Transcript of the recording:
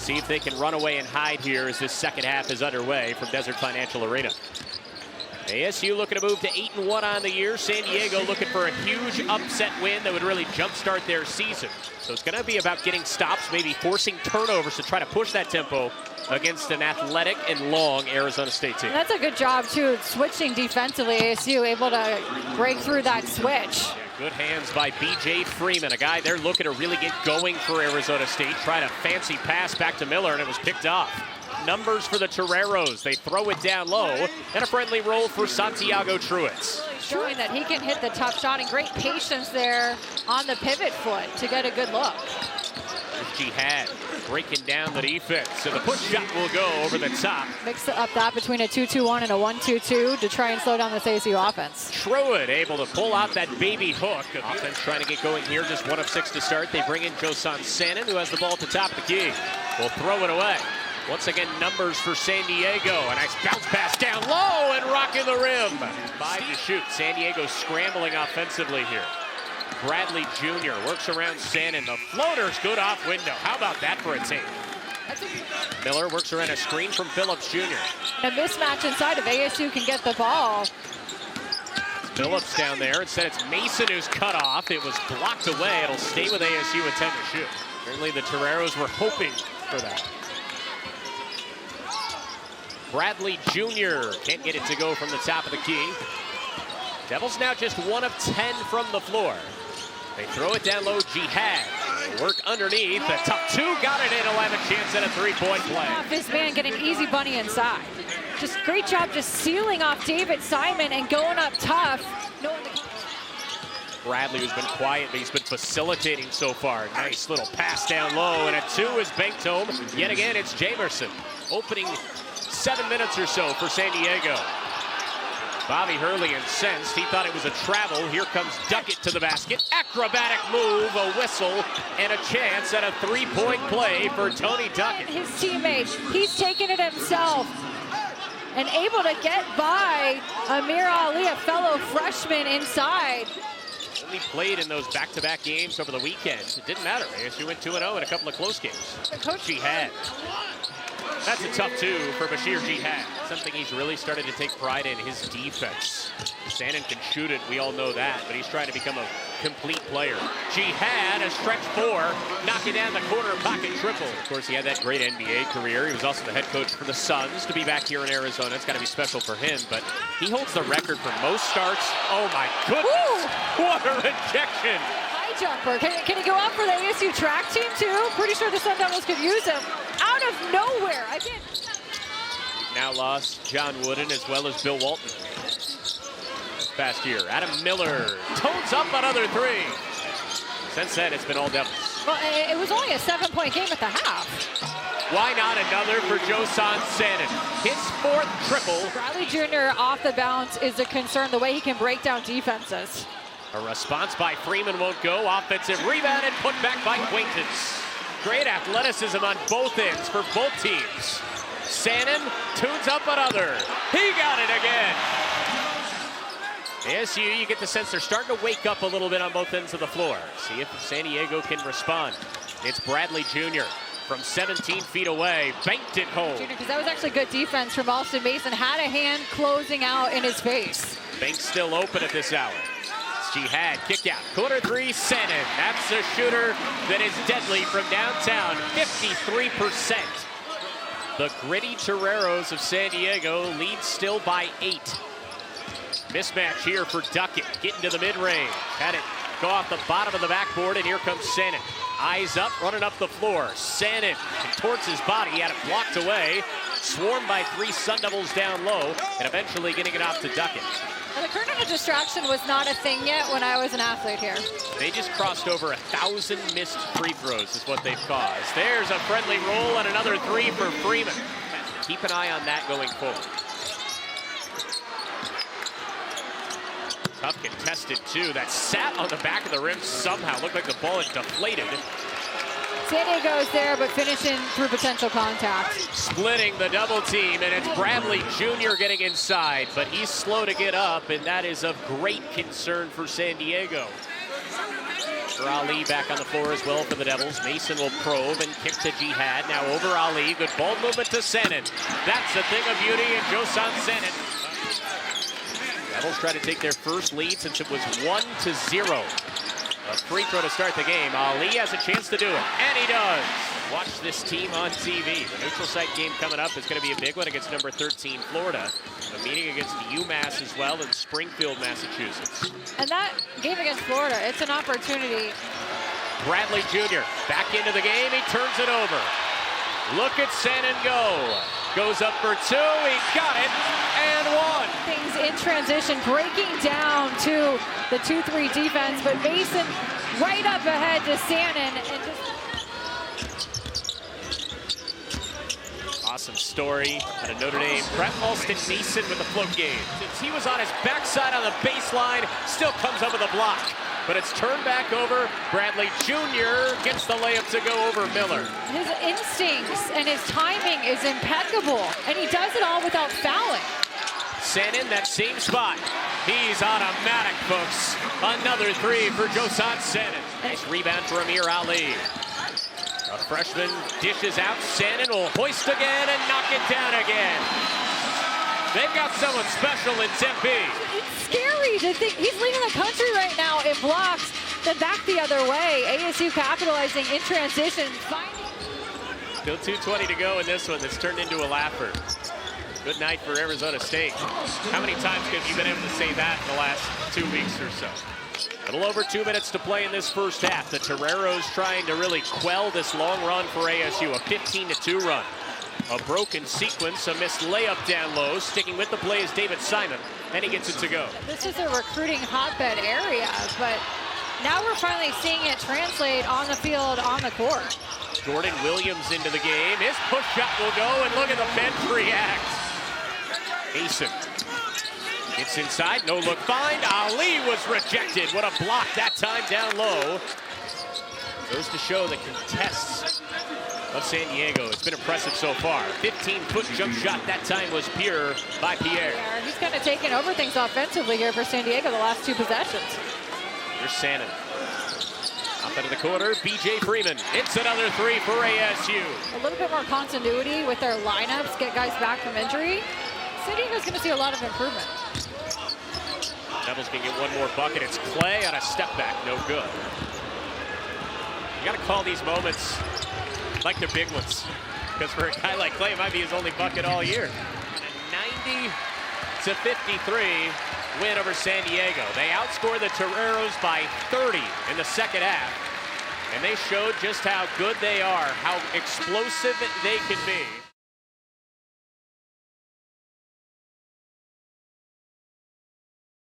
See if they can run away and hide here as this second half is underway from Desert Financial Arena. ASU looking to move to 8-1 on the year. San Diego looking for a huge upset win that would really jumpstart their season. So it's going to be about getting stops, maybe forcing turnovers to try to push that tempo against an athletic and long Arizona State team. And that's a good job, too, switching defensively. ASU able to break through that switch. Yeah, good hands by B.J. Freeman, a guy they're looking to really get going for Arizona State. Tried a fancy pass back to Miller, and it was picked off. Numbers for the Toreros. They throw it down low, and a friendly roll for Santiago Truitz. Showing that he can hit the tough shot, and great patience there on the pivot foot to get a good look. There's Jihad breaking down the defense, so the push shot will go over the top. Mix up that between a 2-2-1 and a 1-2-2 to try and slow down this ASU offense. Truitt able to pull out that baby hook. Offense trying to get going here, just 1 of 6 to start. They bring in Josan Sanin, who has the ball at the top of the key. Will throw it away. Once again, numbers for San Diego. A nice bounce pass down low and rocking the rim. 5 to shoot. San Diego scrambling offensively here. Bradley Jr. works around Sanin. The floater's good off window. How about that for a take? Miller works around a screen from Phillips Jr. A mismatch inside of ASU can get the ball. Phillips down there. Instead, it's Mason who's cut off. It was blocked away. It'll stay with ASU with 10 to shoot. Certainly the Toreros were hoping for that. Bradley Jr. can't get it to go from the top of the key. Devils now just 1 of 10 from the floor. They throw it down low. Jihad work underneath. The tough 2 got it in. He'll have a chance at a 3-point play. This man getting easy bunny inside. Just great job just sealing off David Simon and going up tough. Bradley, who's been quiet, but he's been facilitating so far. Nice little pass down low, and a 2 is banked home. Yet again, it's Jamerson. Opening 7 minutes or so for San Diego. Bobby Hurley incensed. He thought it was a travel. Here comes Duckett to the basket. Acrobatic move, a whistle, and a chance at a 3-point play for Tony Duckett. His teammates, he's taking it himself and able to get by Amir Ali, a fellow freshman, inside. Only played in those back-to-back games over the weekend. It didn't matter. ASU went 2-0 in a couple of close games. Coach Jihad. That's a tough 2 for Bashir Jihad. Something he's really started to take pride in, his defense. Sanin can shoot it, we all know that, but he's trying to become a complete player. Jihad, a stretch 4, knocking down the corner pocket triple. Of course, he had that great NBA career. He was also the head coach for the Suns. To be back here in Arizona, it's got to be special for him, but he holds the record for most starts. Oh my goodness, what a rejection. High jumper, can he go out for the ASU track team too? Pretty sure the Sun Devils could use him. Out of nowhere, I can't. We've now lost John Wooden as well as Bill Walton this past year. Adam Miller tones up another 3. Since then, it's been all Devils. Well, it was only a 7-point game at the half. Why not another for Josan Sanin? His 4th triple. Bradley Jr. off the bounce is a concern, the way he can break down defenses. A response by Freeman won't go. Offensive rebound and put back by Quaintance. Great athleticism on both ends for both teams. Sanin tunes up another. He got it again. ASU, you get the sense they're starting to wake up a little bit on both ends of the floor. See if San Diego can respond. It's Bradley Jr. from 17 feet away. Banked it home. Because that was actually good defense from Austin Mason. Had a hand closing out in his face. Bank still open at this hour. Jihad kick out. Corner 3, Sanin. That's a shooter that is deadly from downtown. 53%. The gritty Toreros of San Diego lead still by 8. Mismatch here for Duckett. Getting to the mid-range. Had it go off the bottom of the backboard, and here comes Sanin. Eyes up, running up the floor. Sanin contorts his body. He had it blocked away. Swarmed by 3 Sun Devils down low, and eventually getting it off to Duckett. Well, the current of distraction was not a thing yet when I was an athlete here. They just crossed over 1,000 missed free throws is what they've caused. There's a friendly roll and another 3 for Freeman. Keep an eye on that going forward. Tough contested too. That sat on the back of the rim somehow. Looked like the ball had deflated. San Diego's there, but finishing through potential contact. Splitting the double team, and it's Bradley Jr. getting inside, but he's slow to get up, and that is of great concern for San Diego. Ali back on the floor as well for the Devils. Mason will probe and kick to Jihad. Now over Ali. Good ball movement to Senin. That's a thing of beauty, and Josan Senin. Devils try to take their first lead since it was 1-0. A free throw to start the game. Ali has a chance to do it, and he does. Watch this team on TV. The neutral site game coming up is going to be a big one against number 13 Florida. A meeting against UMass as well in Springfield, Massachusetts. And that game against Florida, it's an opportunity. Bradley Jr. back into the game. He turns it over. Look at Senin go. Goes up for two. He got it and one. Things in transition, breaking down to the 2-3 defense, but Mason right up ahead to Senin and just. Awesome story out of Notre Dame. Brett Alston Mason with the float game. Since he was on his backside on the baseline, still comes up with a block. But it's turned back over. Bradley Jr. gets the layup to go over Miller. His instincts and his timing is impeccable, and he does it all without fouling. Senin, that same spot. He's automatic, folks. Another three for Josan Senin. Nice rebound for Amir Ali. A freshman dishes out. Senin will hoist again and knock it down again. They've got someone special in Tempe. It's scary to think he's leading the country right now in blocks, then back the other way. ASU capitalizing in transition. Still 2:20 to go in this one. That's turned into a laugher. Good night for Arizona State. How many times have you been able to say that in the last 2 weeks or so? A little over 2 minutes to play in this first half. The Toreros trying to really quell this long run for ASU, a 15-2 run. A broken sequence, a missed layup down low. Sticking with the play is David Simon, and he gets it to go. This is a recruiting hotbed area, but now we're finally seeing it translate on the field, on the court. Jordan Williams into the game. His push shot will go, and look at the bench react. Mason gets inside, no look find. Ali was rejected. What a block that time down low. Goes to show the contests of San Diego. It's been impressive so far. 15-foot jump shot that time was pure by Pierre. He's kind of taken over things offensively here for San Diego the last two possessions. Here's Senin. Up into the corner, B.J. Freeman. It's another three for ASU. A little bit more continuity with their lineups, get guys back from injury. San Diego's going to see a lot of improvement. Devils can get one more bucket. It's Clay on a step back, no good. You got to call these moments like they're big ones, because for a guy like Clay, it might be his only bucket all year. And a 90-53 win over San Diego. They outscored the Toreros by 30 in the second half, and they showed just how good they are, how explosive they can be.